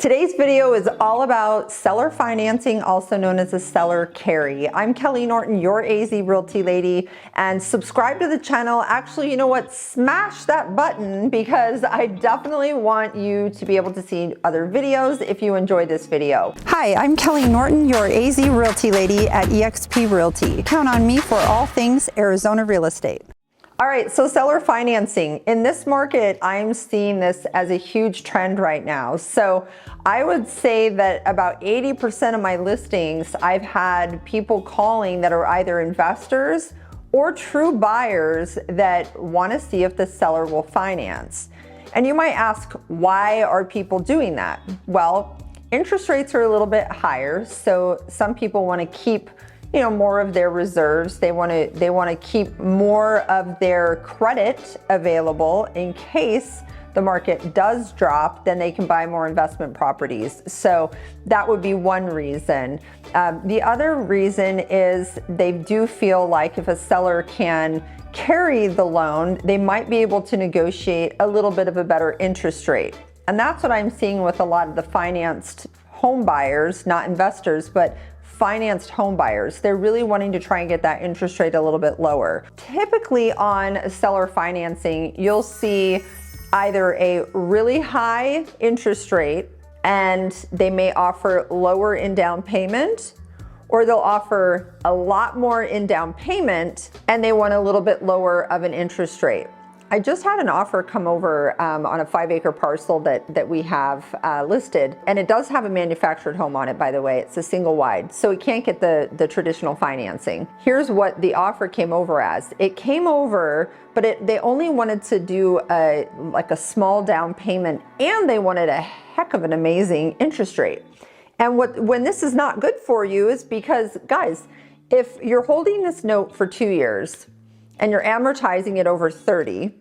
Today's video is all about seller financing, also known as a seller carry. I'm Kelley Norton, your AZ Realty lady, and subscribe to the channel. Actually, you know what? Smash that button because I definitely want you to be able to see other videos if you enjoy this video. Hi, I'm Kelley Norton, your AZ Realty lady at EXP Realty. Count on me for all things Arizona real estate. All right, so seller financing. In this market, I'm seeing this as a huge trend right now. So I would say that about 80% of my listings, I've had people calling that are either investors or true buyers that want to see if the seller will finance. And you might ask, why are people doing that? Well, interest rates are a little bit higher, so some people want to keep more of their reserves. They want to keep more of their credit available in case the market does drop, then they can buy more investment properties. So that would be one reason. The other reason is they do feel like if a seller can carry the loan, they might be able to negotiate a little bit of a better interest rate. And that's what I'm seeing with a lot of the financed home buyers, not investors, but financed home buyers. They're really wanting to try and get that interest rate a little bit lower. Typically on seller financing, you'll see either a really high interest rate and they may offer lower in down payment, or they'll offer a lot more in down payment and they want a little bit lower of an interest rate. I just had an offer come over on a 5-acre parcel that we have listed, and it does have a manufactured home on it, by the way. It's a single wide, so it can't get the traditional financing. Here's what the offer came over as. It came over, but they only wanted to do like a small down payment, and they wanted a heck of an amazing interest rate. And when this is not good for you is because, guys, if you're holding this note for 2 years, and you're amortizing it over 30,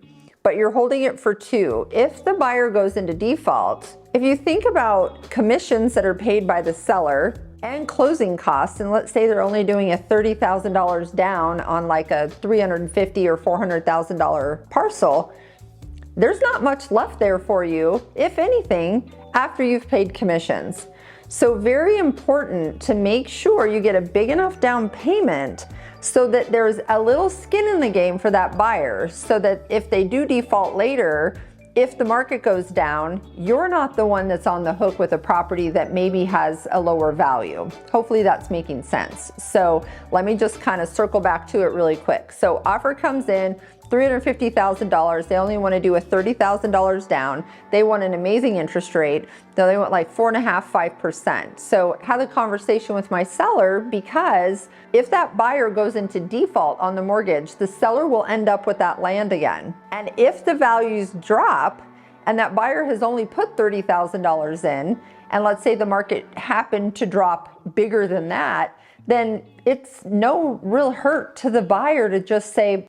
but you're holding it for 2. If the buyer goes into default, if you think about commissions that are paid by the seller and closing costs, and let's say they're only doing a $30,000 down on like a $350,000 or $400,000 parcel, there's not much left there for you, if anything, after you've paid commissions. So very important to make sure you get a big enough down payment so that there's a little skin in the game for that buyer, so that if they do default later, if the market goes down, you're not the one that's on the hook with a property that maybe has a lower value. Hopefully that's making sense. So let me just kind of circle back to it really quick. So offer comes in, $350,000. They only want to do a $30,000 down. They want an amazing interest rate. They want like 4.5%, 5%. So have a conversation with my seller, because if that buyer goes into default on the mortgage, the seller will end up with that land again. And if the values drop and that buyer has only put $30,000 in, and let's say the market happened to drop bigger than that, then it's no real hurt to the buyer to just say,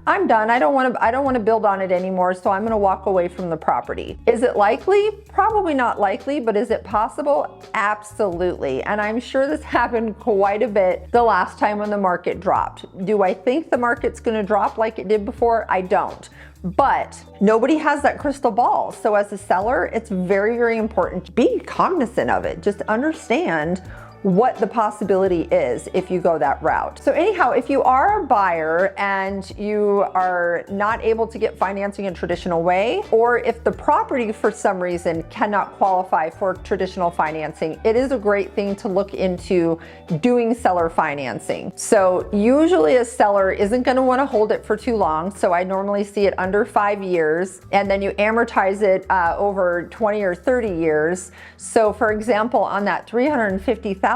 I'm done. I don't want to build on it anymore, so I'm going to walk away from the property. Is it likely? Probably not likely, but is it possible? Absolutely. And I'm sure this happened quite a bit the last time when the market dropped. Do I think the market's going to drop like it did before? I don't. But nobody has that crystal ball. So as a seller, it's very, very important to be cognizant of it. Just understand what the possibility is if you go that route. So anyhow, if you are a buyer and you are not able to get financing in a traditional way, or if the property for some reason cannot qualify for traditional financing, it is a great thing to look into doing seller financing. So usually a seller isn't going to want to hold it for too long. So I normally see it under 5 years, and then you amortize it over 20 or 30 years. So for example, on that $350,000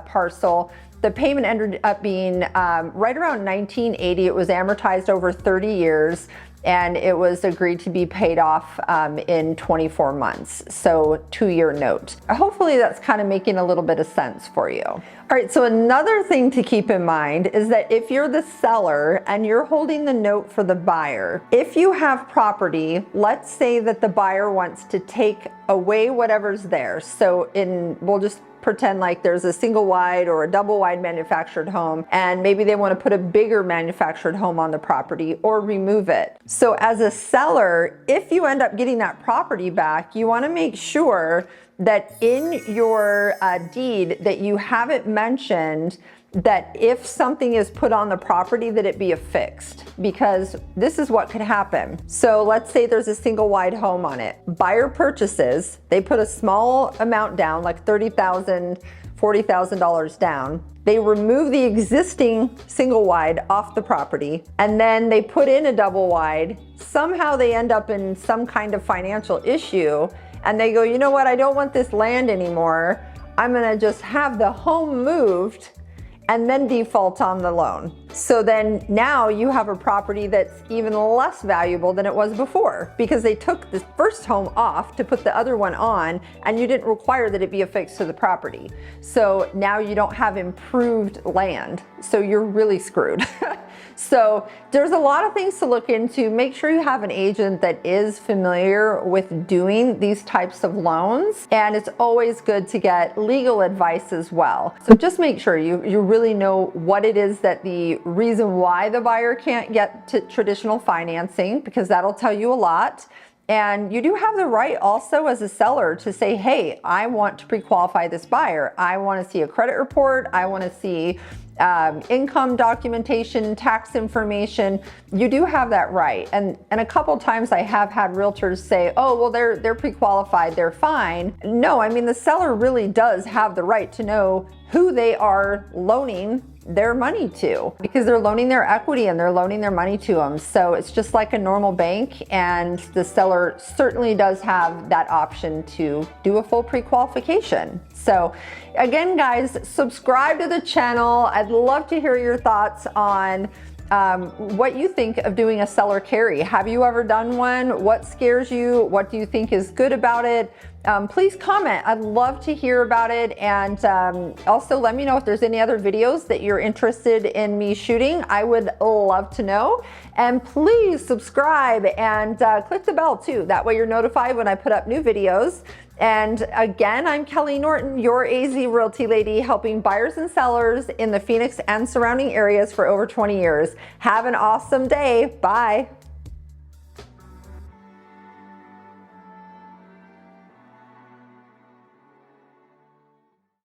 parcel, the payment ended up being right around $1,980. It was amortized over 30 years, and it was agreed to be paid off in 24 months. So 2-year note. Hopefully that's kind of making a little bit of sense for you. All right, so another thing to keep in mind is that if you're the seller and you're holding the note for the buyer, if you have property, let's say that the buyer wants to take away whatever's there. So we'll just pretend like there's a single wide or a double wide manufactured home, and maybe they want to put a bigger manufactured home on the property or remove it. So as a seller, if you end up getting that property back, you want to make sure that in your deed that you have it mentioned that if something is put on the property that it be affixed, because this is what could happen. So let's say there's a single wide home on it. Buyer purchases, they put a small amount down, like $30,000, $40,000 down. They remove the existing single wide off the property, and then they put in a double wide. Somehow they end up in some kind of financial issue, and they go, you know what, I don't want this land anymore. I'm gonna just have the home moved and then default on the loan. So then now you have a property that's even less valuable than it was before, because they took the first home off to put the other one on, and you didn't require that it be affixed to the property. So now you don't have improved land. So you're really screwed. So there's a lot of things to look into. Make sure you have an agent that is familiar with doing these types of loans. And it's always good to get legal advice as well. So just make sure you really know what it is that the reason why the buyer can't get to traditional financing, because that'll tell you a lot. And you do have the right also as a seller to say, hey, I want to pre-qualify this buyer. I want to see a credit report. I want to see income documentation, tax information. You do have that right. And a couple times I have had realtors say, oh, well, they're pre-qualified, they're fine. No, I mean, the seller really does have the right to know who they are loaning their money to, because they're loaning their equity and they're loaning their money to them. So it's just like a normal bank, and the seller certainly does have that option to do a full pre-qualification. So again, guys, subscribe to the channel. I'd love to hear your thoughts on what you think of doing a seller carry. Have you ever done one? What scares you? What do you think is good about it? Please comment. I'd love to hear about it. And also let me know if there's any other videos that you're interested in me shooting. I would love to know. And please subscribe and click the bell too. That way you're notified when I put up new videos. And again, I'm Kelley Norton, your AZ Realty lady, helping buyers and sellers in the Phoenix and surrounding areas for over 20 years. Have an awesome day. Bye.